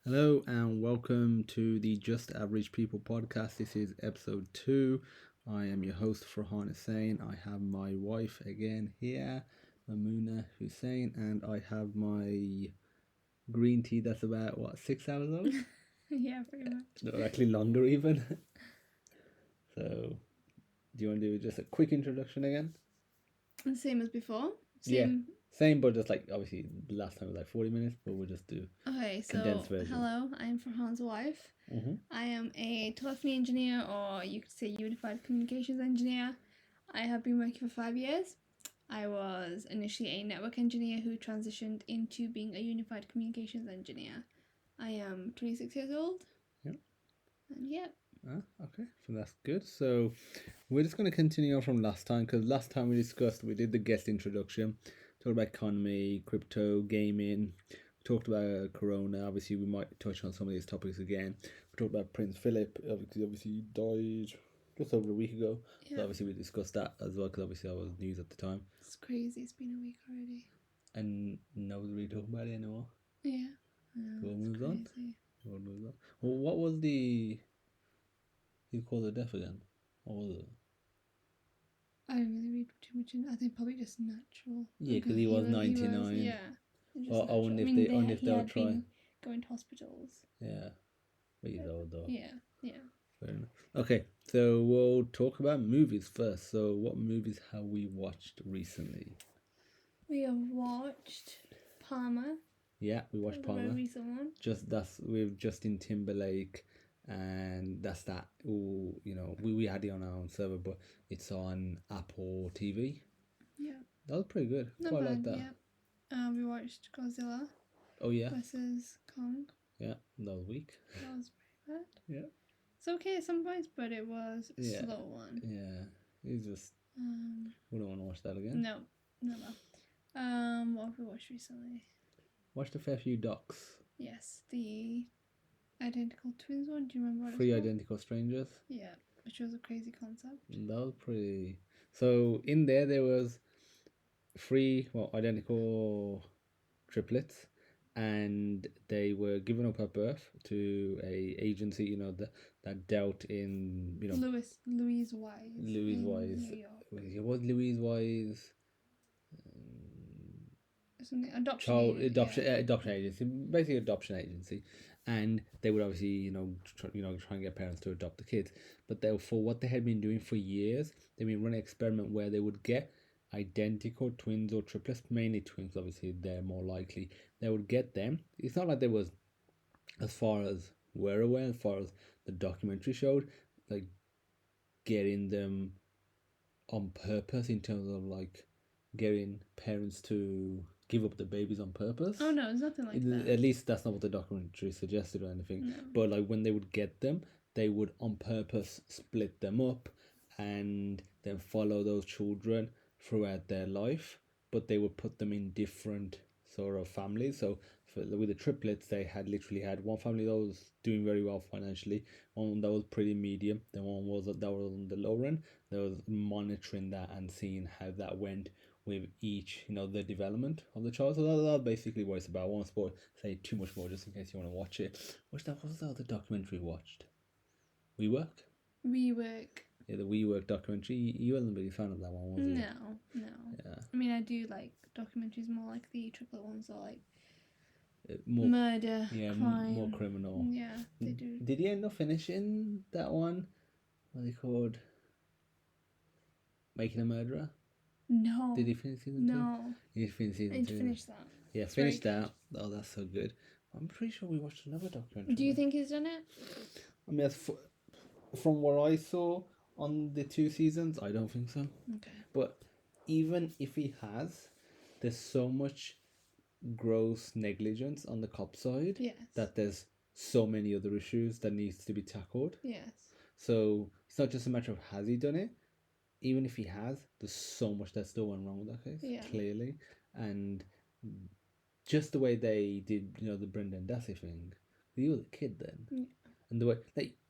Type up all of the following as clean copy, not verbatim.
Hello and welcome to the Just Average People podcast. This is episode 2. I am your host Hussain. I have my wife again here, Maimuna Hussain, and I have my green tea that's about 6 hours old? Yeah, pretty much. No, actually longer even. So, do you want to do just a quick introduction again? Same as before. Yeah. Same. Same, but just like obviously last time was like 40 minutes, but we'll just do Okay, condensed so version. hello, I'm Farhan's wife. Mm-hmm. I am a telephony engineer, or you could say unified communications engineer. I have been working for 5 years. I was initially a network engineer who transitioned into being a unified communications engineer. I am 26 years old. Yep. And yeah. Okay, so that's good. So we're just going to continue on from last time because last time we did the guest introduction, talked about economy, crypto, gaming, we talked about Corona. Obviously, we might touch on some of these topics again. We talked about Prince Philip. Obviously, he died just over a week ago. Yeah. So obviously, we discussed that as well because obviously that was news at the time. It's crazy. It's been a week already. And nobody's really talking about it anymore. Yeah. The world moves on. Crazy. The world moves on. Well, what was the? He called it death again. What was it? I didn't really read too much in. I think probably just natural. Yeah, because he was 99. He was, yeah. Just I natural. wonder I if mean, they, I wonder if he they'll had try. been going to hospitals. Yeah, but he's old though. Yeah, yeah. Fair enough. Okay, so we'll talk about movies first. So, what movies have we watched recently? We have watched Palmer. Yeah, we watched That was a Palmer. very recent one. That's with Justin Timberlake, and that's that. Oh, we had it on our own server, but it's on Apple TV. Yeah. That was pretty good. Not Quite bad, like that. Yeah. We watched Godzilla. Oh yeah. Versus Kong. Yeah, that was weak. That was pretty bad. Yeah. It's okay at some points, but it was a slow one. Yeah. It's just. We don't want to watch that again. No, never. What have we watched recently? Watched a fair few docs. Yes, the Identical Twins one. Do you remember what Three it's called? Identical Strangers. Yeah, which was a crazy concept. That was pretty. So in there was three identical triplets, and they were given up at birth to a agency. That dealt in Louise Wise. Louise Wise. New York. It was Louise Wise. Adoption agency, basically adoption agency, and they would obviously try and get parents to adopt the kids. But for what they had been doing for years, they've been running an experiment where they would get identical twins or triplets, mainly twins. Obviously, they're more likely. They would get them. It's not like there was, as far as we're aware, as far as the documentary showed, like getting them on purpose in terms of like getting parents to give up the babies on purpose. Oh no, it's nothing like that. At least that's not what the documentary suggested or anything. No. But like when they would get them, they would on purpose split them up and then follow those children throughout their life. But they would put them in different sort of families. So with the triplets, they had literally had one family that was doing very well financially, one that was pretty medium, then one was that was on the lower end. They was monitoring that and seeing how that went with each, the development of the child. So that's basically what it's about. I won't say too much more just in case you want to watch it. What was the other documentary we watched? WeWork? WeWork. Yeah, the WeWork documentary. You wasn't a big fan of that one, was you? No. Yeah. I mean, I do like documentaries more like the triplet ones or like more murder, crime. more criminal. Yeah, they do. Did he end up finishing that one? What are they called? Making a Murderer? No. Did he finish season 2? No. He did finish season 2. I need to finish that. Yeah, finished that. Oh, that's so good. I'm pretty sure we watched another documentary. Do you think he's done it? I mean, from what I saw on the 2 seasons, I don't think so. Okay. But even if he has, there's so much gross negligence on the cop side. Yes. That there's so many other issues that needs to be tackled. Yes. So it's not just a matter of has he done it. Even if he has, there's so much that still went wrong with that case. Yeah. Clearly, and just the way they did, the Brendan Dassey thing. He was a kid then, and the way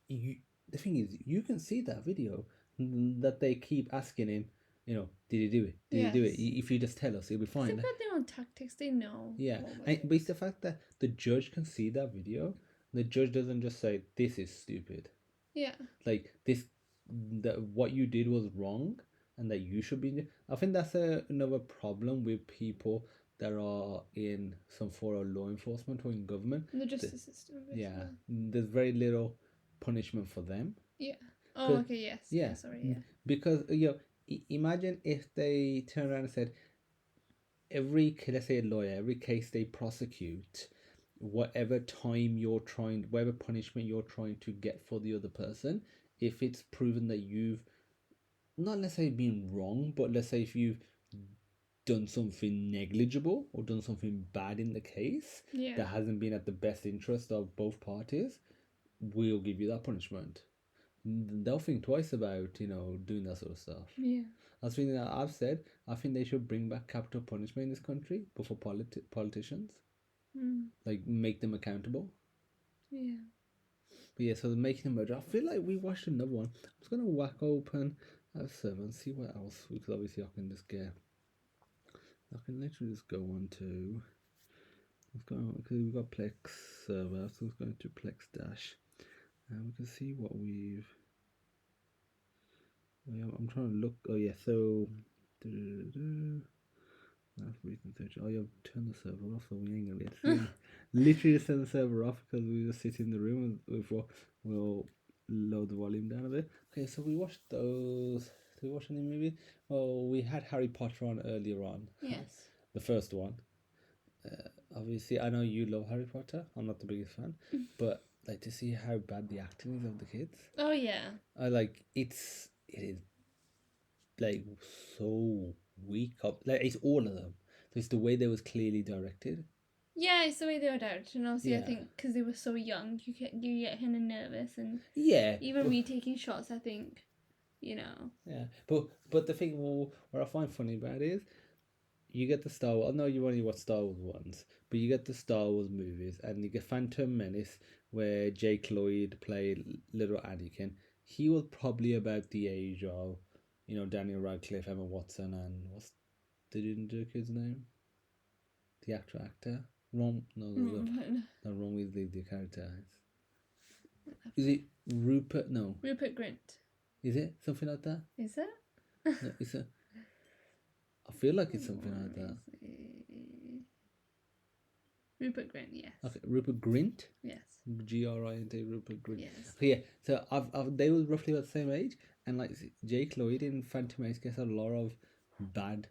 the thing is, you can see that video that they keep asking him. Did he do it? Did he do it? If you just tell us, it'll be fine. They've got their own tactics. They know. Yeah, but it's the fact that the judge can see that video The judge doesn't just say this is stupid. Yeah. Like this, that what you did was wrong, and that you should be. I think that's another problem with people that are in some form of law enforcement or in government. The justice system. Basically. Yeah, there's very little punishment for them. Yeah. Oh, 'Cause- okay. Yes. yeah, Sorry. Yeah. because imagine if they turn around and said let's say a lawyer, every case they prosecute, whatever punishment you're trying to get for the other person, if it's proven that you've not let's say been wrong, but let's say if you've done something negligible or done something bad in the case Yeah. that hasn't been at the best interest of both parties, we'll give you that punishment. They'll think twice about doing that sort of stuff. Yeah. That's something that I've said. I think they should bring back capital punishment in this country, but for politicians, like make them accountable. Yeah. But yeah, so they're making a murder. I feel like we watched another one. I'm just gonna whack open our server and see what else, because obviously I can just get. I can literally just go on to. Let's go on because we've got Plex server, so let's go into Plex Dash, and we can see what we've. I'm trying to look. Oh yeah, so. That's recent search. Oh, you've turned the server off, so we ain't gonna get to see. Literally just turn the server off because we just sit in the room and we'll load the volume down a bit. Okay, so we watched those. Did we watch any movie? Oh, we had Harry Potter on earlier on. Yes. The first one. Obviously, I know you love Harry Potter. I'm not the biggest fan, but like to see how bad the acting is of the kids. Oh yeah. I like it is like so weak up. Like it's all of them. So it's the way they was clearly directed. Yeah, it's the way they were directed, and also Yeah. I think because they were so young, you get kind of nervous, and Yeah. even me taking shots, I think, Yeah, but the thing what I find funny about it is you get the Star Wars. I know you only watched Star Wars once, but you get the Star Wars movies, and you get Phantom Menace, where Jake Lloyd played little Anakin. He was probably about the age of, Daniel Radcliffe, Emma Watson, and what's the kid's name? The actor. Ron. No, Ron Weasley, the character. Is it Rupert? No. Rupert Grint. Is it something like that? Is it? No, it's a. I feel like it's something like that. Rupert Grint, yes. Okay, Rupert Grint. Yes. Grint, Rupert Grint. Yes. So yeah, so they were roughly about the same age, and like Jake Lloyd in Phantom Menace gets a lot of bad,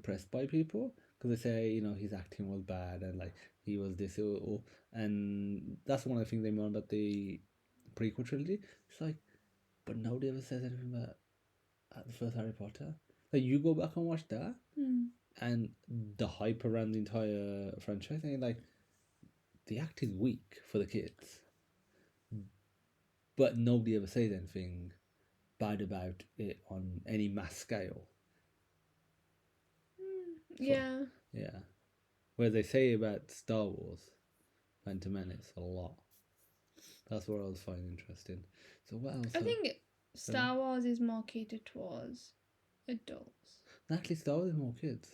press by people because they say his acting was bad and like he was this and that's one of the things they moan about the prequel trilogy. It's like, but nobody ever says anything about the first Harry Potter. Like you go back and watch that, and the hype around the entire franchise, and you're like, the act is weak for the kids, but nobody ever says anything bad about it on any mass scale. Yeah. Yeah. Whereas they say about Star Wars, Phantom Menace, a lot. That's what I was finding interesting. So what else? I think Star Wars is more catered towards adults. Actually, Star Wars is more kids.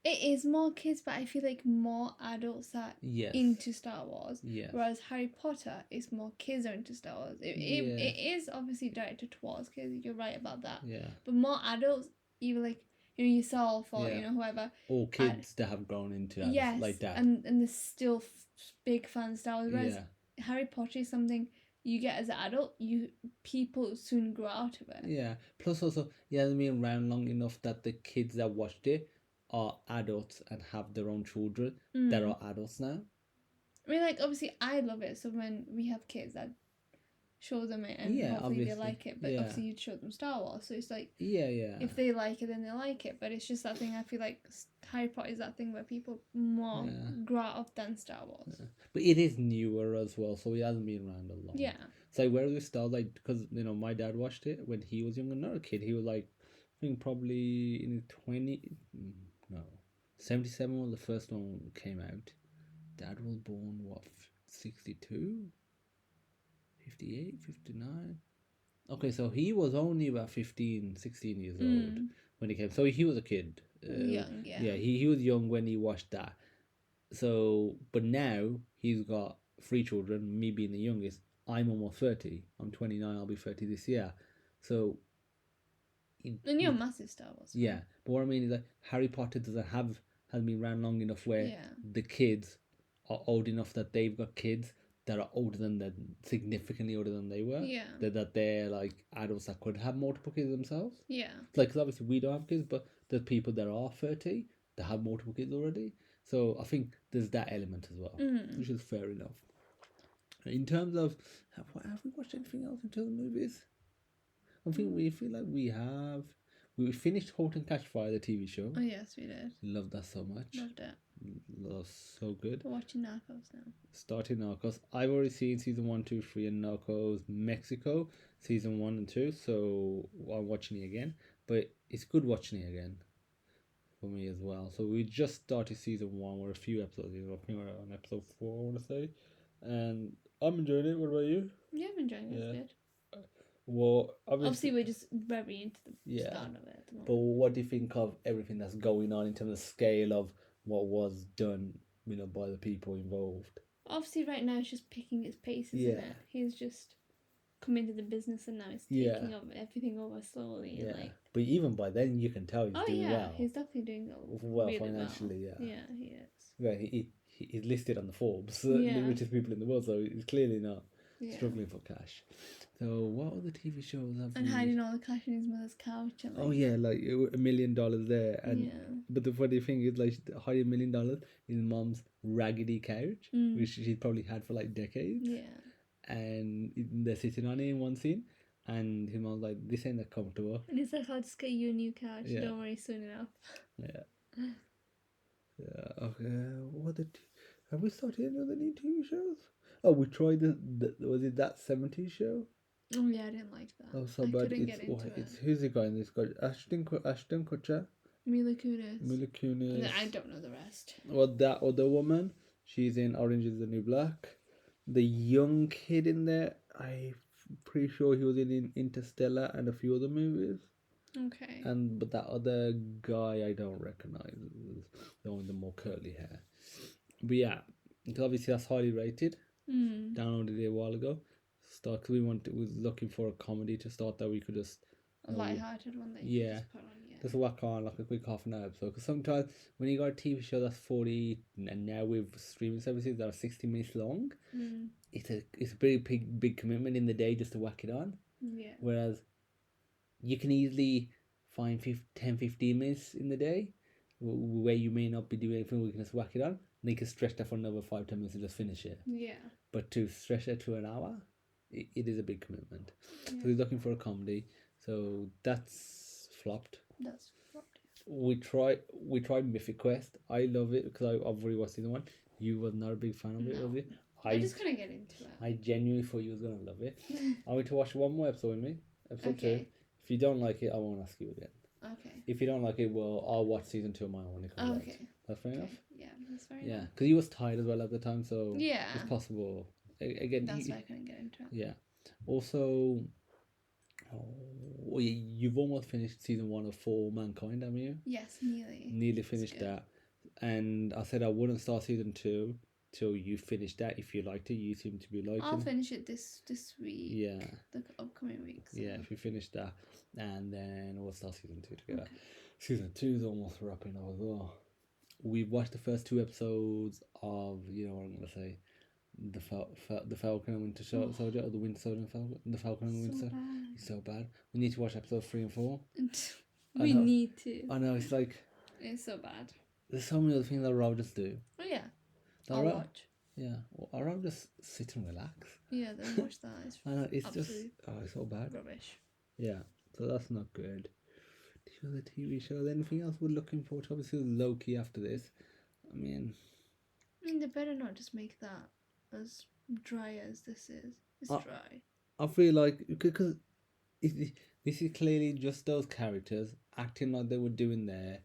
It is more kids, but I feel like more adults are into Star Wars. Yes. Whereas Harry Potter is more kids are into Star Wars. It is obviously directed towards kids. You're right about that. Yeah. But more adults, either like yourself or whoever. Or kids that have grown into it, like that. And they're still big fans of Star Wars. Whereas Harry Potter is something you get as an adult. People soon grow out of it. Yeah. Plus also, it hasn't been around long enough that the kids that watched it are adults and have their own children that are adults now. I mean, like, obviously I love it, so when we have kids, I'd show them it and hopefully obviously. they like it, but obviously you'd show them Star Wars, so it's like, if they like it, then they like it, but it's just that thing. I feel like Harry Potter is that thing where people more grow up than Star Wars. But it is newer as well, so it hasn't been around a long. So where we start, like, because my dad watched it when he was younger, not a kid. He was like, I think probably in 77 when the first one came out. Dad was born, 62? 58, 59? Okay, so he was only about 15, 16 years old when he came. So he was a kid. Young, Yeah, he was young when he watched that. So, but now he's got three children, me being the youngest, I'm almost 30. I'm 29, I'll be 30 this year. So, And you're a massive Star Wars fan. yeah. But what I mean is that Harry Potter has been around long enough where Yeah. the kids are old enough that they've got kids that are older than them, significantly older than they were. Yeah. That they're like adults that could have multiple kids themselves. Yeah. Like, 'cause obviously we don't have kids, but there's people that are 30 that have multiple kids already. So I think there's that element as well, which is fair enough. In terms of, have we watched anything else in terms of movies? I think we feel like we have. We finished *Halt and Catch Fire*, the TV show. Oh yes, we did. Loved that so much. Loved it. That's so good. We're watching Narcos now. Starting Narcos. I've already seen season 1, 2, 3 and Narcos Mexico, season 1 and 2, so I'm watching it again. But it's good watching it again for me as well. So we just started season 1. We're a few episodes in. I think we're on episode 4, I want to say. And I'm enjoying it. What about you? Yeah, I'm enjoying it. It's good. Well, obviously we're just very into the start of it at the moment. But what do you think of everything that's going on in terms of scale of what was done, by the people involved? Obviously, right now it's just picking its pace, isn't it? He's just come into the business and now he's taking everything over slowly. Yeah. And but even by then, you can tell he's doing well. He's definitely doing well really financially. well. Yeah, he is. Yeah, he's listed on the Forbes, the richest people in the world, so he's clearly not struggling for cash. So what other TV shows have and hiding all the cash in his mother's couch? And like $1 million there, and but the funny thing is, like, hiding $1 million in his mom's raggedy couch, which she's probably had for like decades. Yeah. And they're sitting on it in one scene, and his mom's like, "This ain't that comfortable." And he's like, "I'll just get you a new couch. Don't worry, soon enough." Yeah. Yeah. Okay. Have we started any other new TV shows? Oh, we tried was it that 70s show? Oh yeah, I didn't like that. Oh, so I bad. couldn't get into it. Who's the guy in this? Got Ashton Kutcher, Mila Kunis. I don't know the rest. Well, that other woman, she's in Orange Is the New Black. The young kid in there, I'm pretty sure he was in Interstellar and a few other movies. Okay. But that other guy I don't recognize. The one with the more curly hair. But yeah, because obviously that's highly rated. Downloaded it a while ago. Because we was looking for a comedy to start that we could just a light-hearted one that you just put on. Just whack on like a quick half an hour episode. Because sometimes when you got a TV show that's 40, and now with streaming services that are 60 minutes long, it's a pretty big commitment in the day just to whack it on. Yeah. Whereas you can easily find 10-15 minutes in the day where you may not be doing anything, we can just whack it on, and you can stretch that for another 5-10 minutes and just finish it. Yeah. But to stretch it to an hour, it is a big commitment. Yeah. So he's looking for a comedy. So that's flopped. We tried Mythic Quest. I love it because I've already watched season 1. You were not a big fan of it, was it? I just couldn't get into it. I genuinely thought you was gonna love it. I want to watch one more episode with me. Episode 2. If you don't like it, I won't ask you again. Okay. If you don't like it, well, I'll watch season 2 of mine when it comes out. Okay. That's fair enough? Yeah, that's fair enough. Yeah, because you was tired as well at the time, so it's possible. Again, that's why I couldn't get into it. Yeah. Also, you've almost finished season 1 of For Mankind, haven't you? Yes, nearly. Nearly finished that. And I said I wouldn't start season 2 till you finish that if you liked it. You seem to be liking it. I'll finish it this week. Yeah. The upcoming weeks. So. Yeah, if you finish that, and then we'll start season 2 together. Okay. Season 2 is almost wrapping up as well. We've watched the first 2 episodes of, what I'm going to say, the Falcon and Winter Soldier, or the Winter Soldier and Falcon, the Falcon and Winter Soldier. It's so bad. We need to watch episodes 3 and 4. We need to. I know, it's like... It's so bad. There's so many other things that I'd rather just do. Oh yeah, I'll watch. Yeah, I'd rather just sit and relax. Yeah, then watch that. I know, it's just... it's so bad. Rubbish. Yeah, so that's not good. The TV show. Anything else we're looking forward to? Obviously, Loki after this. I mean, they better not just make that as dry as this is. It's dry. I feel like because this is clearly just those characters acting like they were doing there,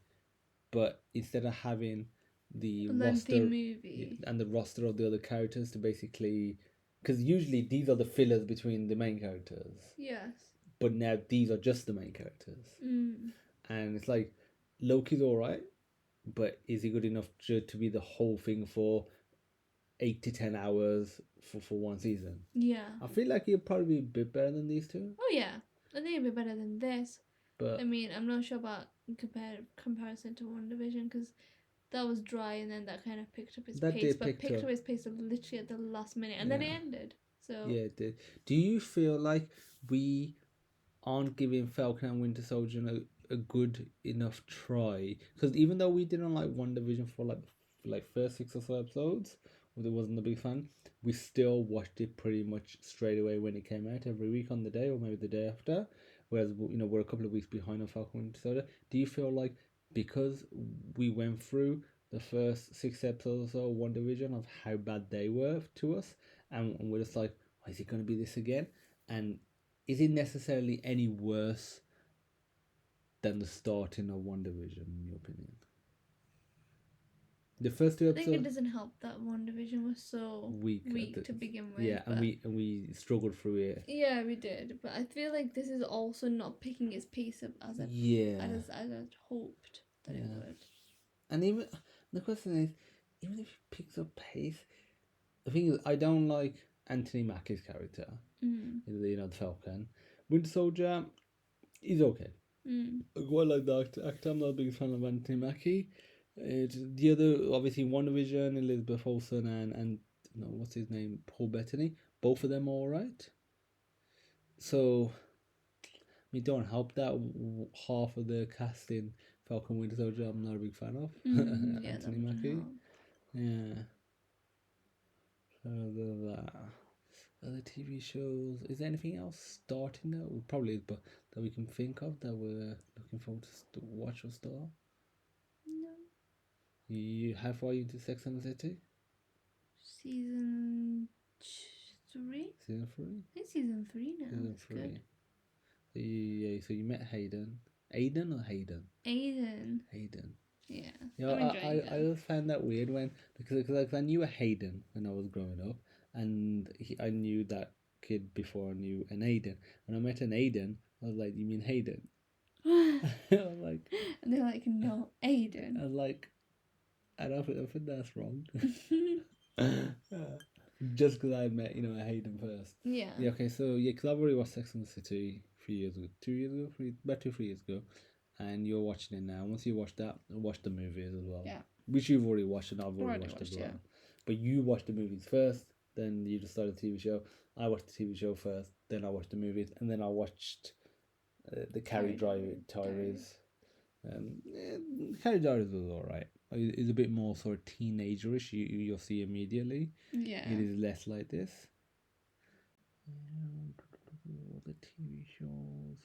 but instead of having the roster movie and the roster of the other characters to basically, because usually these are the fillers between the main characters. Yes. But now these are just the main characters. And it's like, Loki's alright, but is he good enough to be the whole thing for 8 to 10 hours for one season. Yeah. I feel like it'll probably be a bit better than these two. Oh yeah, I think it'd be better than this. But I mean, I'm not sure about comparison to One Division because that was dry and then that kind of picked up its that pace. did But pick picked up. up its pace literally at the last minute and then it Yeah. ended. So Yeah, it did. Do you feel like we aren't giving Falcon and Winter Soldier a good enough try? Because even though we didn't like One Division for like first 6 or so episodes, or there wasn't a big fan, we still watched it pretty much straight away when it came out every week on the day or maybe the day after. Whereas we're a couple of weeks behind on Falcon and Winter Soldier. Do you feel like because we went through the first 6 episodes or so of One Division of how bad they were to us, and we're just like, is it going to be this again? And is it necessarily any worse than the starting of One Division, in your opinion? The first 2 I think it episodes doesn't help that One Division was so weak to begin with. yeah, and but we struggled through it. yeah, we did. But I feel like this is also not picking its pace up as Yeah, as I'd hoped that it Yeah. would. and even the question is, even if it picks up pace, the thing is, I don't like Anthony Mackie's character. The Falcon. Winter Soldier, he's okay. I quite like the actor. I'm not the biggest fan of Anthony Mackie. It's the other, obviously, One Division, Elizabeth Olsen, and no, what's his name, Paul Bettany. Both of them are alright. So, we don't help that half of the cast in Falcon Winter Soldier I'm not a big fan of. Yeah, Anthony that Mackie. help. Yeah. So that. Other TV shows. Is there anything else starting there? Well, probably is, but that we can think of that we're looking forward to watch or start? No. You how far are you into Sex and the City? Season 3? Season 3? I think season 3 now. Season That's 3. good. Yeah, so you met Hayden. Aiden or Hayden? Hayden. Yeah. Yeah, I'm enjoying I always found that weird because I knew a Hayden when I was growing up, and I knew that kid before I knew an Aiden. When I met an Aiden, I was like, "You mean Hayden?" I was like, and they're like, no, Aiden. I was like, I think that's wrong. Just because I met a Hayden first. Yeah. Yeah. Okay. So yeah, because I've already watched Sex and the City 3 years ago, 2 years ago, about 2 3 years ago, and you're watching it now. Once you watch that, watch the movies as well. Yeah. Which you've already watched and I've already watched as well. Yeah. But you watched the movies first, then you just started the TV show. I watched the TV show first, then I watched the movies, and then I watched the Carrie Diaries. Carrie Diaries was alright. It's a bit more sort of teenagerish. You'll see immediately. Yeah. It is less like this. The TV shows.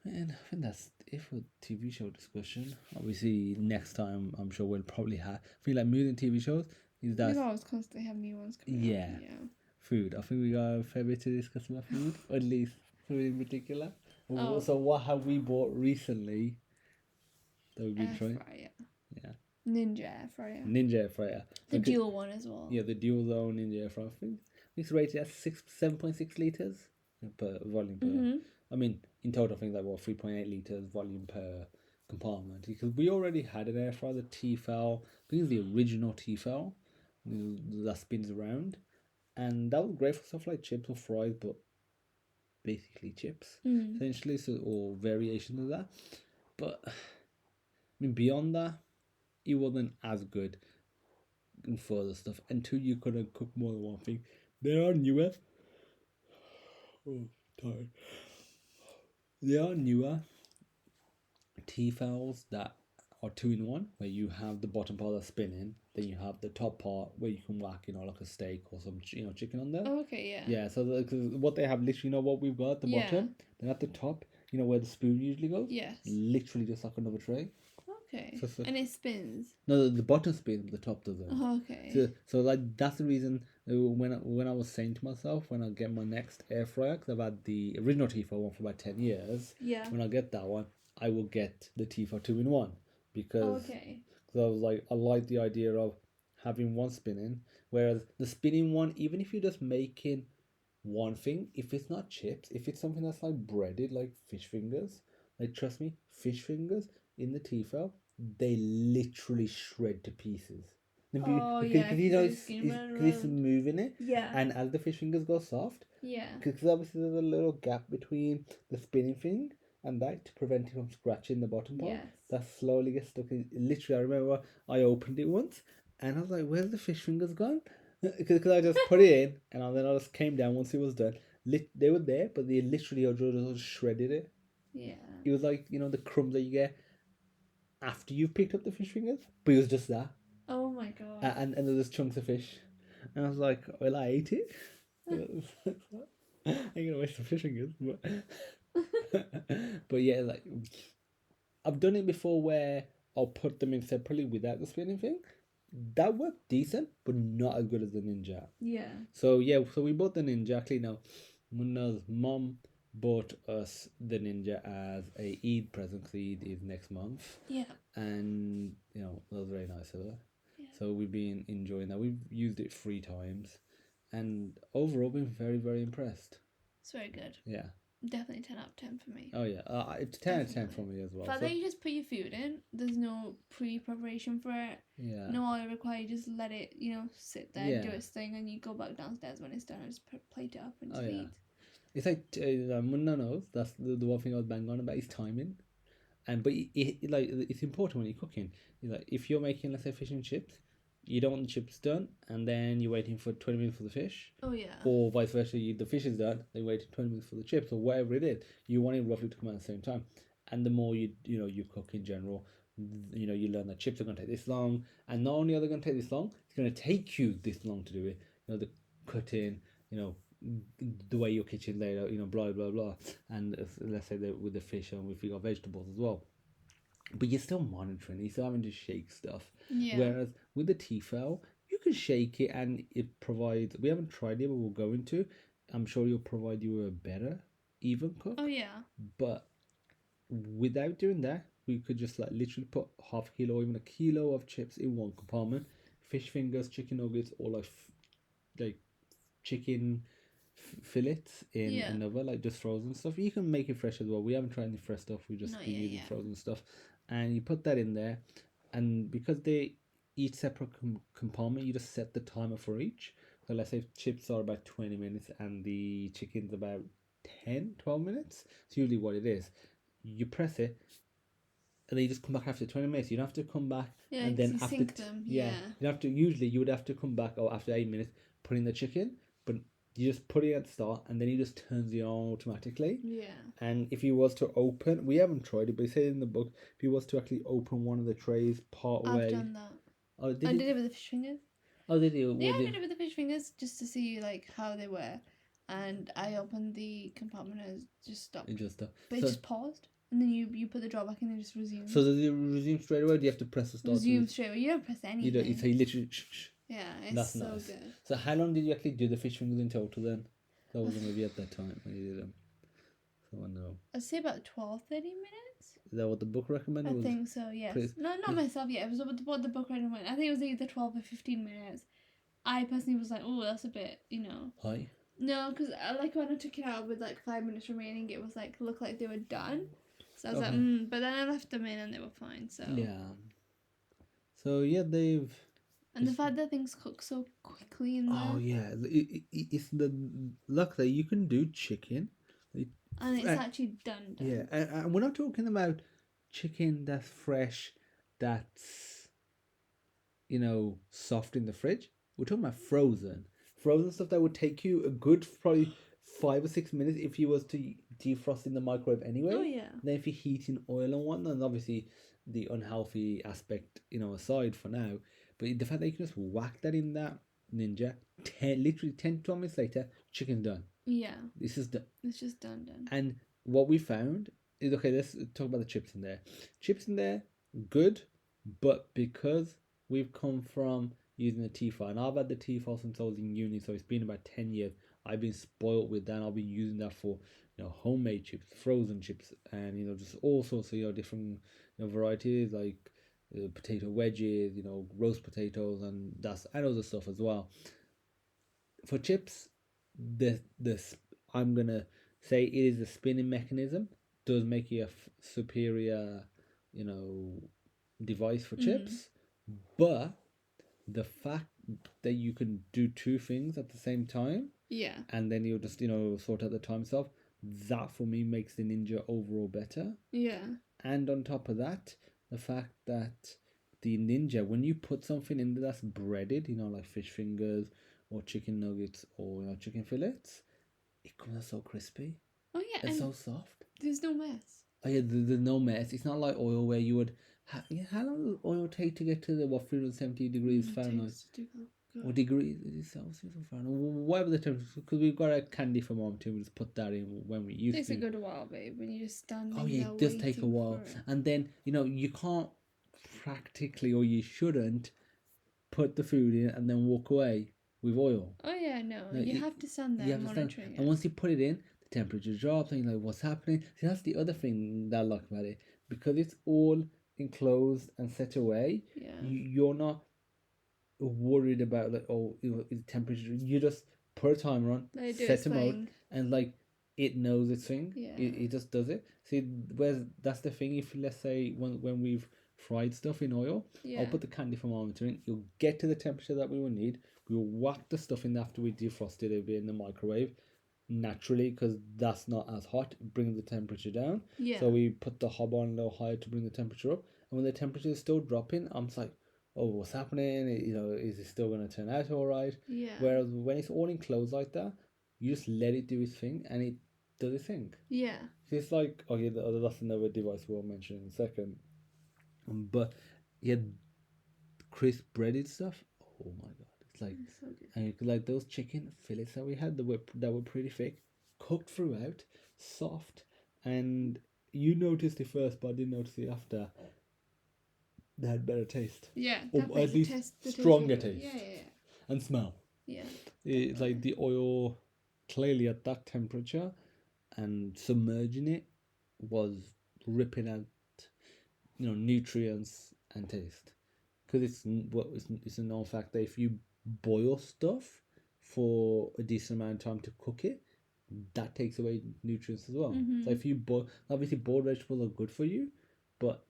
And I think that's it for TV show discussion. Obviously, next time I'm sure we'll probably have. I feel like moving TV shows is that. We always constantly have new ones coming Yeah. up. Yeah. Food. I think we got a fair bit to discuss about food, or at least food in particular. Oh. So, what have we bought recently that we've been Air trying? fryer. Yeah. Ninja air fryer. Ninja air fryer. The dual one as well. Yeah, the dual zone Ninja air fryer. I think it's rated at 7.6 liters per volume per. I mean, in total, I think that was 3.8 liters volume per compartment. Because we already had an air fryer, the Tefal. I think it's the original Tefal that spins around, and that was great for stuff like chips or fries, but basically chips essentially, so or variations of that. But I mean, beyond that, it wasn't as good in further stuff. And two, you couldn't cook more than one thing. There are newer. Oh, tired. There are newer Tefals that are 2-in-1, where you have the bottom part that's spinning, then you have the top part where you can whack, like a steak or some, chicken on there. Oh, okay, yeah. Yeah, so what they have literally, what we've got at the bottom, then at the top, where the spoon usually goes. Yes. Literally just like another tray. Okay. So, and it spins. No, the bottom spins, but the top doesn't. Oh, okay. So like that's the reason when I was saying to myself when I get my next air fryer, because I've had the original Tefal one for about 10 years. Yeah. When I get that one, I will get the Tefal 2-in-1 because I was like, I like the idea of having one spinning, whereas the spinning one, even if you're just making one thing, if it's not chips, if it's something that's like breaded, like fish fingers, like trust me, fish fingers in the Tefal, they literally shred to pieces. Oh, Because yeah, you 'cause know it's skin running cause it's around. moving it, Yeah. and as the fish fingers go soft, Yeah. because obviously there's a little gap between the spinning thing and that to prevent it from scratching the bottom part. Yes. That slowly gets stuck in. Literally, I remember I opened it once and I was like, "Where's the fish fingers gone?" Because I just put it in and then I just came down once it was done. They were there, but they literally just shredded it. Yeah. It was like the crumbs that you get after you've picked up the fish fingers, but it was just that, Oh my god. and there was chunks of fish, and I was like, "Well, I ate it." I'm gonna waste some fish fingers, but yeah, like I've done it before where I'll put them in separately without the spinning thing. That worked decent, but not as good as the Ninja. Yeah. So yeah, so we bought the Ninja. Actually, now Munna's mom bought us the Ninja as a Eid present. 'Cause Eid is next month, Yeah. and that was very nice of her. Yeah. So we've been enjoying that. We've used it 3 times, and overall been very very impressed. It's very good. Yeah. Definitely 10 out of 10 for me. Oh yeah, it's 10 out of 10 for me as well. But So, then you just put your food in. There's no pre-preparation for it. yeah. No oil required. You just let it, sit there, do Yeah. its thing, and you go back downstairs when it's done and just plate it up and just Oh yeah. eat. It's like Munna knows that's the one thing I was bang on about is timing, but like it's important when you're cooking. Like if you're making, let's say, fish and chips, you don't want the chips done and then you're waiting for 20 minutes for the fish, Oh yeah. or vice versa. The fish is done, then waiting 20 minutes for the chips or whatever it is. You want it roughly to come out at the same time, and the more you cook in general, you learn that chips are going to take this long, and not only are they going to take this long, it's going to take you this long to do it. The cutting, the way your kitchen laid out, blah blah blah, and let's say that with the fish and if you got vegetables as well, but you're still monitoring. You're still having to shake stuff. Yeah. Whereas with the Tefal, you can shake it and it provides. We haven't tried it, but we're going to. I'm sure it'll provide you a better even cook. Oh yeah. But without doing that, we could just like literally put half a kilo or even a kilo of chips in one compartment. Fish fingers, chicken nuggets, or like chicken fillets in another, like just frozen stuff. You can make it fresh as well. We haven't tried any fresh stuff. We just been using frozen stuff, and you put that in there, and because they each separate compartment, you just set the timer for each. So let's say chips are about 20 minutes and the chicken's about 10-12 minutes. It's usually what it is. You press it and then you just come back after 20 minutes. You don't have to come back and then after sync them. Yeah. you have to, usually you would have to come back after 8 minutes put in the chicken, but you just put it at the start and then it just turns it on automatically. Yeah. And if you was to open, we haven't tried it, but it says in the book, if you was to actually open one of the trays part way. I've done that. Oh, I did it with the fish fingers. Oh, did you? Yeah, I did it with the fish fingers just to see like how they were, and I opened the compartment and it just stopped. It just stopped. But it just paused, and then you put the drawer back and it just resumed. So does it resume straight away? Or do you have to press the start? Resume straight away. You don't press anything. You don't. So you literally. Yeah, it's That's so nice. good. So how long did you actually do the fish fingers in total then? That was maybe at that time when you did them. So I know. I'd say about 12, 30 minutes. Is that what the book recommended? I think so, yes. No, not myself yet. It was what the book recommended. I think it was either 12 or 15 minutes. I personally was like, oh, that's a bit, High? No, because like when I took it out with like 5 minutes remaining, it was like, looked like they were done. So I was like, but then I left them in and they were fine, so. Yeah. So yeah, they've... And the fact that things cook so quickly in there. Oh yeah, it's the luck that you can do chicken. And it's actually done. Yeah, and we're not talking about chicken that's fresh, that's, soft in the fridge. We're talking about frozen. Frozen stuff that would take you a good probably 5 or 6 minutes if you was to defrost in the microwave anyway. Oh yeah. Then if you're heating oil and whatnot, and obviously the unhealthy aspect, aside for now. But the fact that you can just whack that in that Ninja, literally 10 to 12 minutes later, chicken's done. Yeah. This is done. It's just done. And what we found is, okay, let's talk about the chips in there. Chips in there, good, but because we've come from using the Tefal, and I've had the Tefal since I was in uni, so it's been about 10 years. I've been spoilt with that, and I've been using that for, homemade chips, frozen chips, and, just all sorts of, different varieties, like potato wedges, roast potatoes, and other stuff as well. For chips, I'm gonna say it is a spinning mechanism does make you a superior, device for chips, but the fact that you can do two things at the same time, Yeah. and then you'll just sort out the time stuff. That for me makes the ninja overall better. Yeah. And on top of that, the fact that the ninja, when you put something in there that's breaded, like fish fingers or chicken nuggets or chicken fillets, it comes out so crispy. Oh yeah, It's and so soft. there's no mess. Oh yeah, there's no mess. It's not like oil where you would. How long does oil take to get to the 370 degrees Fahrenheit? Or degrees is it Celsius or Fahrenheit? Whatever the temperature, because we've got a candy thermometer, we just put that in when we used Takes to. a good while, babe, when you just stand. Oh yeah, it does take a while, and then you can't practically, or you shouldn't, put the food in and then walk away with oil. Oh yeah, no, you have to stand there monitoring it. And once you put it in, the temperature drops, and you're like, what's happening? See, that's the other thing that I like about it, because it's all enclosed and set away. Yeah. You're not worried about the temperature. You just put a timer on, set a mode, and it knows its thing. Yeah. It just does it. See, whereas that's the thing. If let's say when we've fried stuff in oil, I'll put the candy thermometer in. You'll get to the temperature that we will need. We will whack the stuff in after we defrosted it in the microwave, naturally, because that's not as hot. It brings the temperature down. Yeah. So we put the hob on a little higher to bring the temperature up. And when the temperature is still dropping, I'm just like, oh, what's happening? Is it still going to turn out all right? Yeah. Whereas when it's all enclosed like that, you just let it do its thing, and it does its thing. Yeah. So it's like, okay, that's another device we'll mention in a second. But yeah, crisp breaded stuff. Oh my god, it's like, so good. And like those chicken fillets that we had that were pretty thick, cooked throughout, soft, and you noticed it first, but I didn't notice it after. They had better taste. Yeah, or at least stronger taste. Yeah. And smell. Yeah. It's like the oil clearly at that temperature, and submerging it was ripping out nutrients and taste, because it's a known fact that if you boil stuff for a decent amount of time to cook it, that takes away nutrients as well. So if you obviously boiled vegetables are good for you, but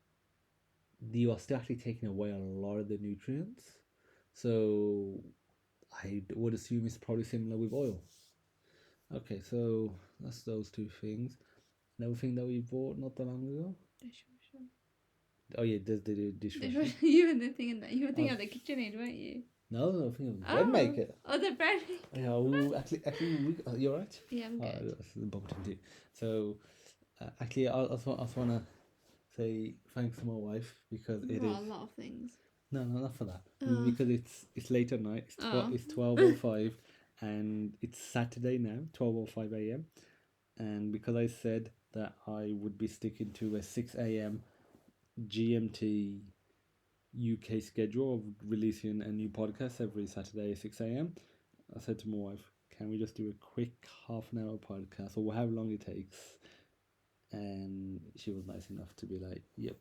you are still actually taking away a lot of the nutrients. So I would assume it's probably similar with oil. Okay, so that's those two things. Another thing that we bought not that long ago. Dishwasher. Oh yeah, there's the dishwasher. You were the thing in that. You were thinking of the KitchenAid, weren't you? No, I think it was bread maker. Oh, the bread maker. Yeah, actually, you're right. Yeah, I'm good. Bumped into. So, actually, I just want to say thanks to my wife, because it is a lot of things. No, not for that. Because it's late at night. It's 12:05, and it's Saturday now, 12:05 a.m. And because I said that I would be sticking to a 6 a.m. GMT UK schedule of releasing a new podcast every Saturday at 6 a.m. I said to my wife, can we just do a quick half an hour podcast, or however long it takes? And she was nice enough to be like, yep.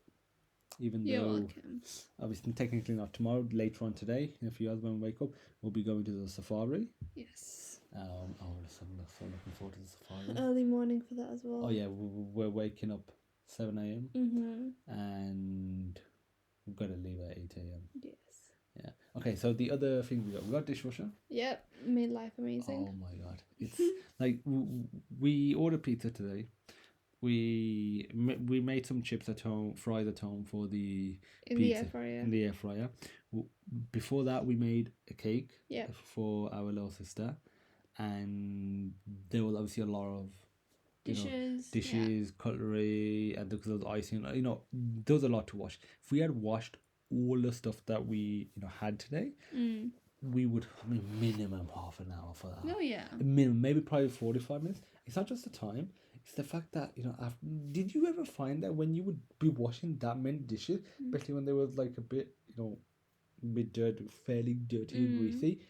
Even You're though welcome. obviously technically not tomorrow, later on today, if you guys want to wake up, we'll be going to the safari. Yes. I'm so looking forward to the safari. Early morning for that as well. Oh yeah, we're waking up 7 a.m. And we've got to leave at 8 a.m. Yes. Yeah. Okay, so the other thing we got dishwasher. Yep, made life amazing. Oh my god, it's like we ordered pizza today. We made some chips at home, fries at home for the pizza in the air fryer. Before that, we made a cake for our little sister, and there was obviously a lot of dishes, cutlery, and because there was icing. There was a lot to wash. If we had washed all the stuff that we had today, we would minimum half an hour for that. Oh yeah. Minimum, maybe probably 45 minutes. It's not just the time. It's the fact that, did you ever find that when you would be washing that many dishes, especially when there was like a bit, bit dirty, fairly dirty and greasy,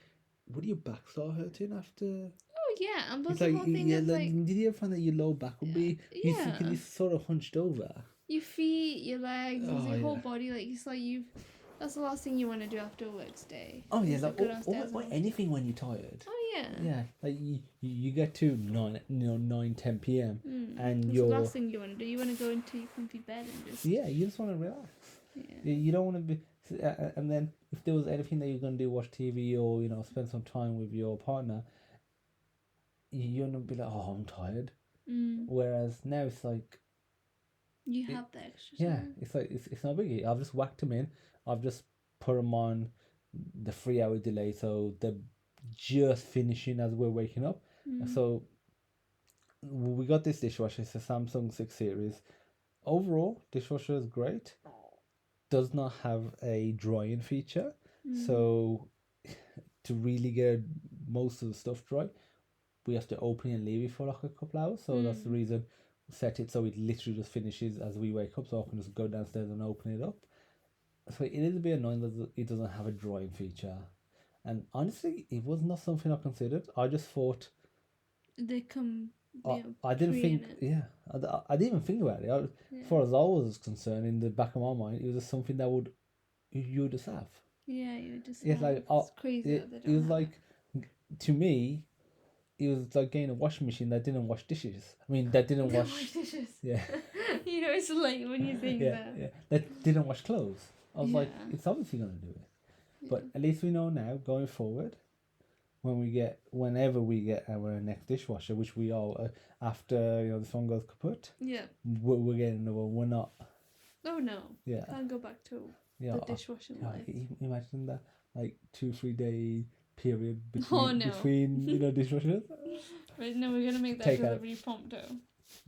would your back start hurting after? Oh yeah, and it's the whole thing is like, did you ever find that your lower back would be, you sort of hunched over? Your feet, your legs, your whole body, like it's like that's the last thing you want to do after a work day. Oh yeah, or anything when you're tired. Oh yeah. Yeah, like you get to 9, 10 p.m. And that's the last thing you want to do. You want to go into your comfy bed and just. Yeah, you just want to relax. Yeah. You don't want to be, and then if there was anything that you're gonna do, watch TV or spend some time with your partner, you're gonna be like, oh, I'm tired. Whereas now it's like, you have the extra yeah, time. it's like it's no biggie. I've just whacked them in. I've just put them on the 3 hour delay, so they're just finishing as we're waking up. So we got this dishwasher. It's a Samsung 6 Series. Overall, dishwasher is great. Does not have a drying feature, so to really get most of the stuff dry, we have to open and leave it for like a couple hours. So that's the reason we set it so it literally just finishes as we wake up, so I can just go downstairs and open it up. So it is a bit annoying that it doesn't have a drying feature. And honestly, it was not something I considered. I just thought They come. I didn't pre think, in it. yeah, I didn't even think about it. As far as I was concerned, in the back of my mind, it was just something that you would just have. Yeah, you just. It's like, It's crazy. it was like, to me, it was like getting a washing machine that didn't wash dishes. I mean, that didn't wash. dishes. Yeah. You know, it's like when you think Yeah, that. yeah. That didn't wash clothes. I was like, Yeah. it's obviously gonna do it. But at least we know now, going forward, whenever we get our next dishwasher, which we are after this one goes kaput, Yeah. we're getting another one. We're not. Oh no. Yeah. Can't go back to Yeah. the dishwashing life. Imagine that, like 2-3 day period Oh, no. between dishwashers. Right, no, we're gonna make that Take out. delivery prompto.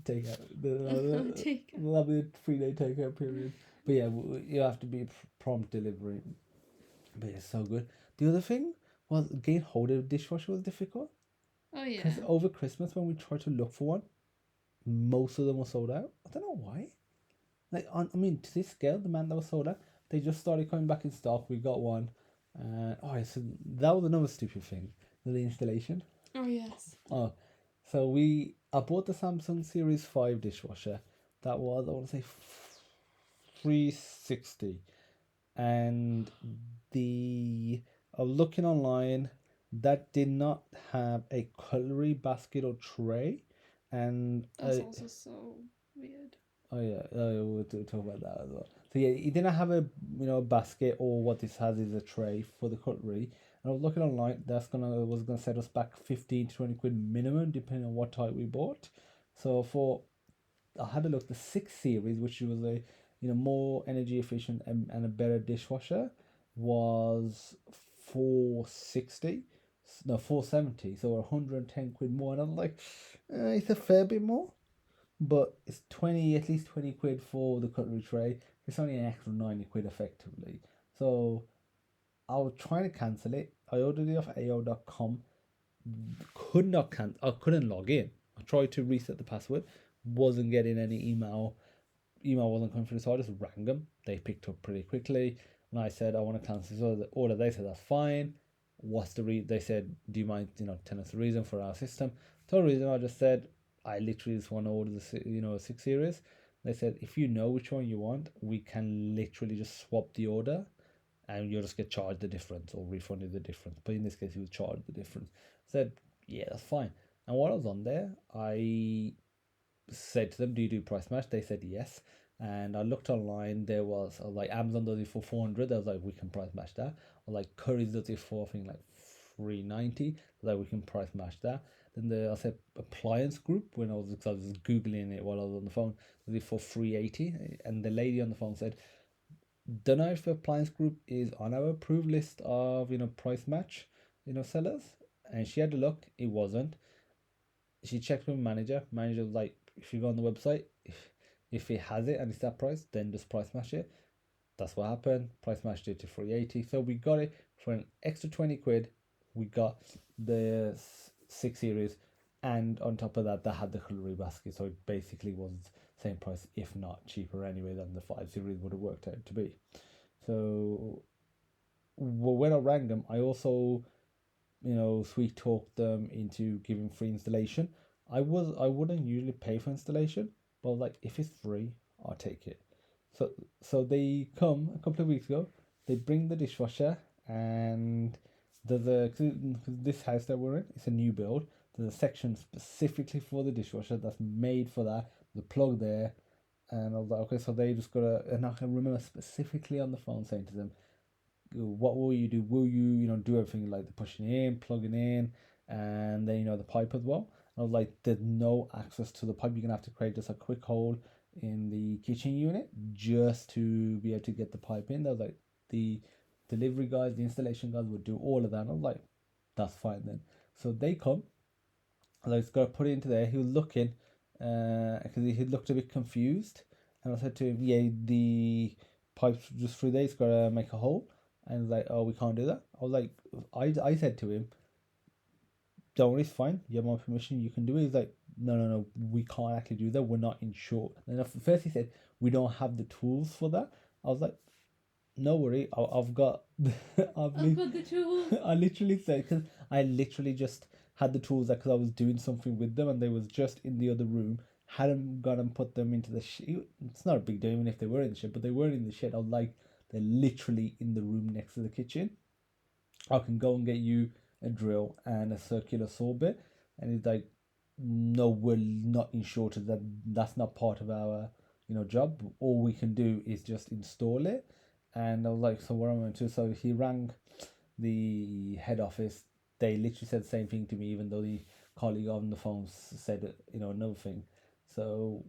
Take out. Take out. That'll be a 3 day takeout period. But yeah, you have to be prompt delivery. But yeah, so good. The other thing was getting hold of a dishwasher was difficult. Oh yeah. Because over Christmas when we tried to look for one, most of them were sold out. I don't know why. Like, I mean, to this scale, the man that was sold out, they just started coming back in stock. We got one. So that was another stupid thing. The installation. Oh yes. Oh, so I bought the Samsung Series 5 dishwasher. That was, I want to say, 360. And I was looking online, that did not have a cutlery basket or tray. And That's also so weird. oh yeah, we'll talk about that as well. So yeah, it didn't have a basket, or what this has is a tray for the cutlery. And I was looking online, was gonna set us back 15 to 20 quid minimum, depending on what type we bought. So I had a look, the 6 series, which was a more energy efficient and a better dishwasher, was 460. No, 470. So 110 quid more, and I'm like, it's a fair bit more. But it's at least 20 quid for the cutlery tray. It's only an extra 90 quid effectively. So I was trying to cancel it. I ordered it off AO.com. I couldn't log in. I tried to reset the password. Wasn't getting any email. Email wasn't coming through, so I just rang them. They picked up pretty quickly. And I said, I want to cancel this order. They said, that's fine. What's the reason? They said, do you mind, telling us the reason for our system? So the reason, I just said, I literally just want to order the 6 series. They said, if you know which one you want, we can literally just swap the order, and you'll just get charged the difference or refunded the difference. But in this case, he was charged the difference. I said, yeah, that's fine. And while I was on there, I said to them, do you do price match? They said yes. And I looked online. There was like Amazon does it for 400. I was like, we can price match that. Or like Curry's does it for, I think, like 390. Like, we can price match that. Then I said appliance group, when I was googling it while I was on the phone, was it for 380. And the lady on the phone said, don't know if the appliance group is on our approved list of price match sellers. And she had a look, it wasn't. She checked with manager was like, if you go on the website, if it has it and it's that price, then just price match it. That's what happened. Price matched it to 380. So we got it for an extra 20 quid. We got the 6 series, and on top of that, had the cutlery basket. So it basically was the same price, if not cheaper anyway, than the 5 series would have worked out to be. So when I rang them, I also sweet talked them into giving free installation. I wouldn't usually pay for installation, but like, if it's free, I'll take it. So they come a couple of weeks ago. They bring the dishwasher, and cause this house that we're in, it's a new build. There's a section specifically for the dishwasher that's made for that. The plug there, and I was like, okay, so they just and I can remember specifically on the phone saying to them, what will you do? Will you do everything like the pushing in, plugging in, and then the pipe as well? I was like, there's no access to the pipe. You're gonna have to create just a quick hole in the kitchen unit just to be able to get the pipe in. That was like the delivery guys, the installation guys would do all of that. And I was like, that's fine then. So they come. I was got to put it into there. He was looking, because he looked a bit confused, and I said to him, "Yeah, the pipes just through there. He's got to make a hole." And he was like, "Oh, we can't do that." I was like, I said to him, "Don't worry, it's fine. You have my permission. You can do it." He's like, "No, no, no. We can't actually do that. We're not insured." And at first he said, "We don't have the tools for that." I was like, "No worry. I've got, I've got the tools. I literally said, because I literally just had the tools because I was doing something with them and they was just in the other room. Hadn't gone and put them into the shed. It's not a big deal even if they were in the shed, but they weren't in the shed. I was like, they're literally in the room next to the kitchen. I can go and get you a drill and a circular saw bit. And he's like, "No, we're not insured. That's not part of our job. All we can do is just install it." And I was like, "So what am I going to do?" So he rang the head office. They literally said the same thing to me, even though the colleague on the phone said another thing. So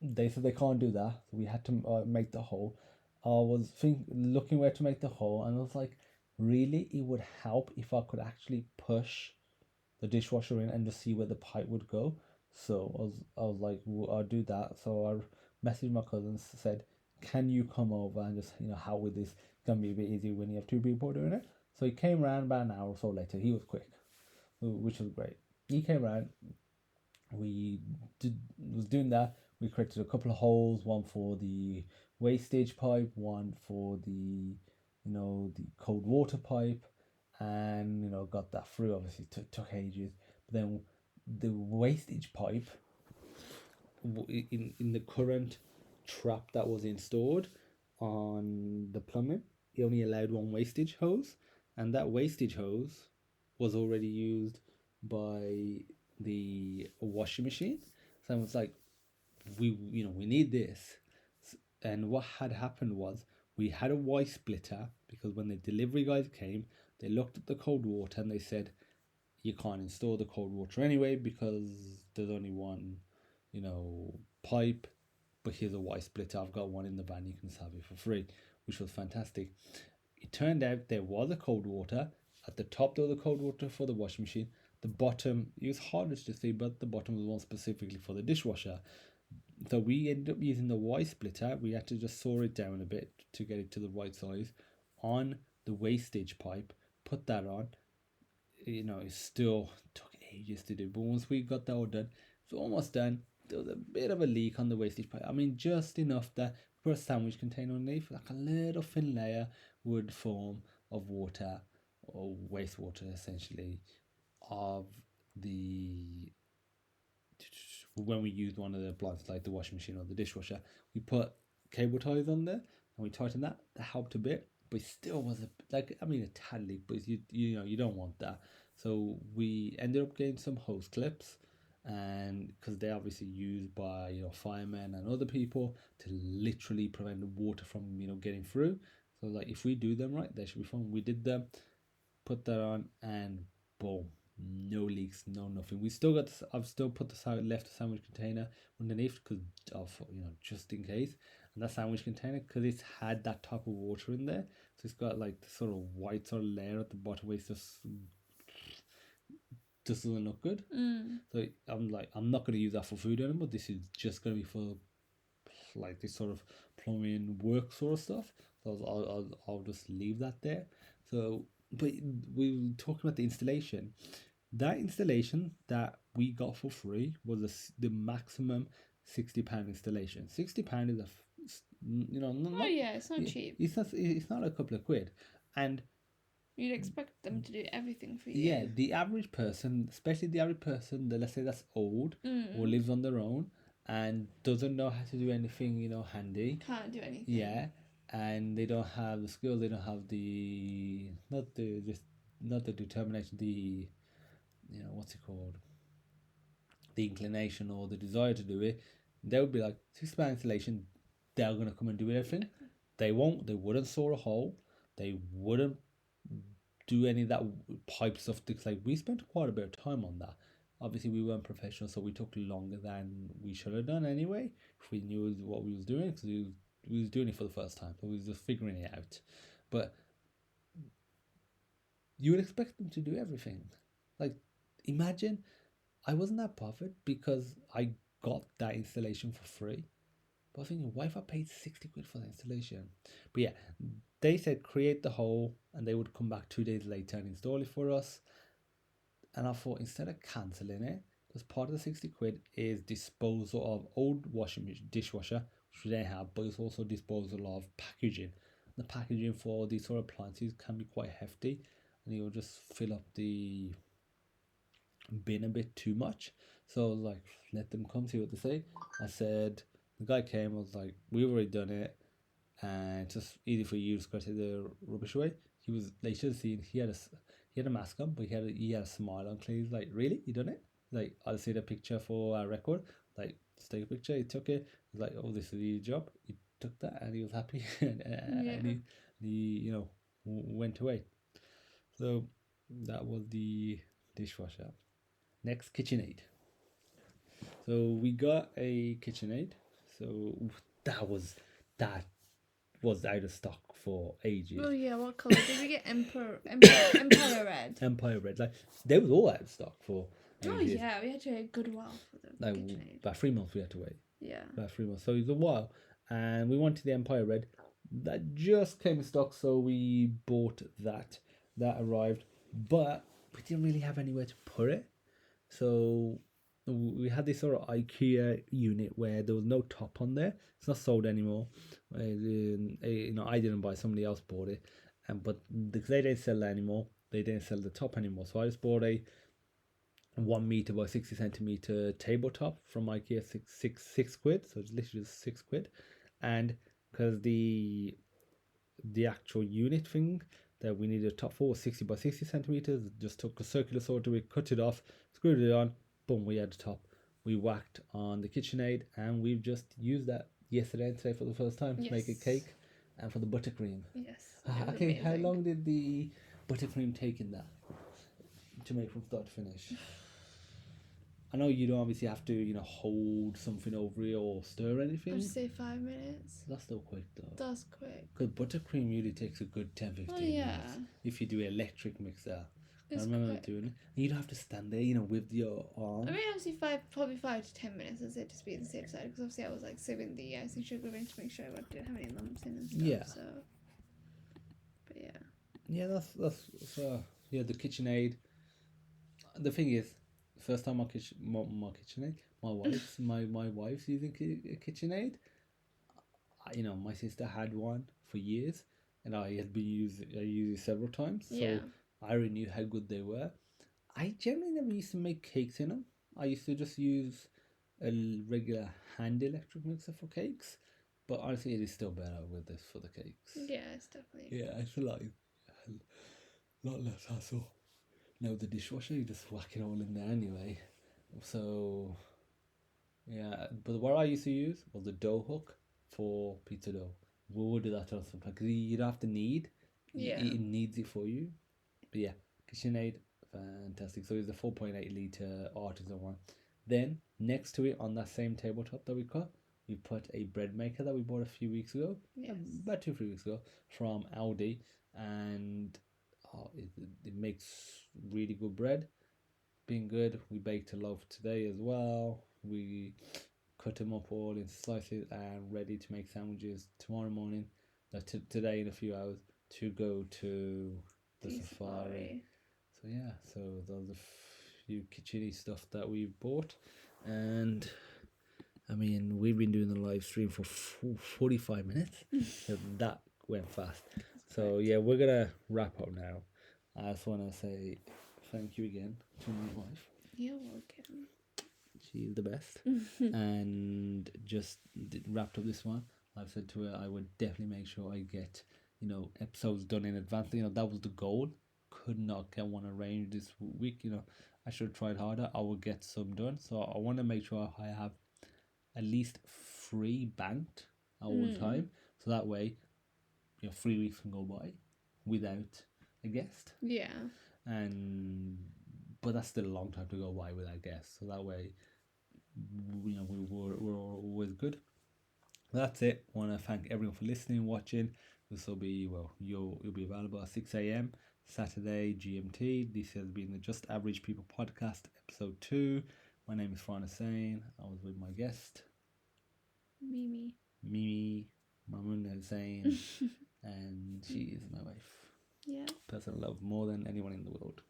they said they can't do that. So we had to make the hole. I was looking where to make the hole, and I was like, really, it would help if I could actually push the dishwasher in and just see where the pipe would go. So I was like, well, I'll do that. So I messaged my cousins, said, "Can you come over and just help with this? It's gonna be a bit easier when you have two people doing it." So he came around about an hour or so later. He was quick, which was great. He came around. We was doing that. We created a couple of holes, one for the wastage pipe, one for the the cold water pipe, and got that through. Obviously took ages, but then the wastage pipe in the current trap that was installed on the plumbing, it only allowed one wastage hose, and that wastage hose was already used by the washing machine. So I was like, we need this. And what had happened was we had a Y splitter, because when the delivery guys came, they looked at the cold water and they said, "You can't install the cold water anyway because there's only one pipe, but here's a Y splitter. I've got one in the van. You can have it for free," which was fantastic. It turned out there was a cold water. At the top there was a cold water for the washing machine. The bottom, it was hardest to see, but the bottom was one specifically for the dishwasher. So we ended up using the Y splitter. We had to just saw it down a bit to get it to the right size on the wastage pipe. Put that on. It still took ages to do, but once we got that all done, it's almost done. There was a bit of a leak on the wastage pipe. I mean, just enough that for a sandwich container underneath, like a little thin layer would form of water or wastewater, essentially, of the when we used one of the appliances like the washing machine or the dishwasher. We put cable ties on there and we tightened that. That helped a bit, but it still was a tad leak. But you don't want that. So we ended up getting some hose clips, and because they're obviously used by firemen and other people to literally prevent the water from getting through. So like if we do them right, they should be fine. We did them, put that on, and boom, no leaks, no nothing. We still got. I've still put left the sandwich container underneath because of just in case. And that sandwich container, because it's had that type of water in there, so it's got like the sort of white sort of layer at the bottom where it's just doesn't look good. So I'm like, I'm not going to use that for food anymore. This is just going to be for like this sort of plumbing work sort of stuff. So I'll just leave that there. So, but we were talking about the installation. That installation that we got for free was the maximum £60 installation. £60 is Oh yeah, it's not cheap. It's not a couple of quid, and you'd expect them to do everything for you. Yeah, the average person, especially the average person that, let's say, that's old or lives on their own and doesn't know how to do anything, handy. Can't do anything. Yeah, and they don't have the skills. They don't have not the determination. What's it called? The inclination or the desire to do it. They would be like £60 installation. They're gonna come and do everything. They won't. They wouldn't saw a hole. they wouldn't do any of that pipe stuff. Like we spent quite a bit of time on that. Obviously, we weren't professional, so we took longer than we should have done anyway. If we knew what we was doing, because we was doing it for the first time, so we was just figuring it out. But you would expect them to do everything. Like, imagine I wasn't that bothered because I got that installation for free. But I was thinking, why if I paid 60 quid for the installation? But yeah, they said create the hole and they would come back 2 days later and install it for us. And I thought instead of cancelling it, because part of the 60 quid is disposal of old dishwasher, which we don't have, but it's also disposal of packaging. The packaging for these sort of appliances can be quite hefty, and you'll just fill up the bin a bit too much. So I was like, let them come, see what they say. I said, the guy came, I was like, we've already done it, and it's just easy for you to go to the rubbish away. He was, they should have seen, he had a mask on, but he had a smile on. He's like, really? You done it? Like, I'll see the picture for our record. Like, just take a picture. He took it. He's like, oh, this is your job. He took that and he was happy. And he went away. So that was the dishwasher. Next, KitchenAid. So we got a KitchenAid. So that was out of stock for ages. Oh yeah, what colour did we get? Empire Red. Empire Red. Like they was all out of stock for ages. Oh yeah, we had to wait a good while for the Like KitchenAid. about 3 months we had to wait. Yeah. About 3 months. So it was a while. And we wanted the Empire Red. That just came in stock, so we bought that. That arrived. But we didn't really have anywhere to put it. So we had this sort of IKEA unit where there was no top on there. It's not sold anymore. I didn't buy. Somebody else bought it, but because they didn't sell that anymore, they didn't sell the top anymore. So I just bought a 1 meter by 60 centimeter tabletop from IKEA, six quid. So it's literally just 6 quid, and because the actual unit thing that we needed a top for was 60 by 60 centimeters, just took a circular saw to it, cut it off, screwed it on, boom, we had the top. We whacked on the KitchenAid, and we've just used that yesterday and today for the first time to make a cake and for the buttercream. Yes. Okay, how long did the buttercream take in that to make from start to finish? I know you don't obviously have to, hold something over it or stir anything. I'd say 5 minutes. That's still quick though. That's quick. Because buttercream usually takes a good 10-15 minutes if you do an electric mixer. I remember doing it. And you don't have to stand there, with your arm. I mean, obviously probably 5 to 10 minutes is it, to be on the safe side, because obviously I was like sieving the icing sugar in to make sure I didn't have any lumps in and stuff. Yeah. So, but yeah. Yeah, that's the KitchenAid. The thing is, first time my KitchenAid, my wife's using a KitchenAid. My sister had one for years, and I used it several times. So I already knew how good they were. I generally never used to make cakes in them. I used to just use a regular hand electric mixer for cakes. But honestly, it is still better with this for the cakes. Yeah, it's definitely. Yeah, I feel like a lot less hassle. Now the dishwasher, you just whack it all in there anyway. So, yeah. But what I used to use was the dough hook for pizza dough. We would do that on sometimes because you don't have to knead. Yeah. It needs it for you. But yeah, KitchenAid, fantastic. So it's the 4.8 litre artisan one. Then next to it on that same tabletop that we cut, we put a bread maker that we bought a few weeks ago. Yes. About 2-3 weeks ago from Aldi, and it makes really good bread. Been good. We baked a loaf today as well. We cut them up all in slices and ready to make sandwiches tomorrow morning. Today in a few hours to go to the safari. So yeah, so those are a few kitcheny stuff that we bought, and I mean we've been doing the live stream for 45 minutes, so that went fast. So yeah, we're gonna wrap up now. I just want to say thank you again to my wife. You're welcome. She's the best. And just wrapped up this one. I've said to her I would definitely make sure I get episodes done in advance. That was the goal. Could not get one arranged this week. I should have tried harder. I will get some done. So I want to make sure I have at least 3 banked at all time. So that way, 3 weeks can go by without a guest. Yeah. But that's still a long time to go by without guests. So that way, we're always good. That's it. I want to thank everyone for listening, watching. This will be you'll be available at 6 a.m. Saturday GMT. This has been the Just Average People podcast, episode 2. My name is Hussain. I was with my guest, Mimi Maimuna Hussain, and she is my wife. Yeah. Person I love more than anyone in the world.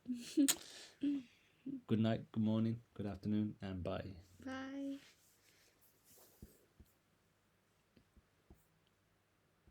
Good night, good morning, good afternoon, and bye. Bye.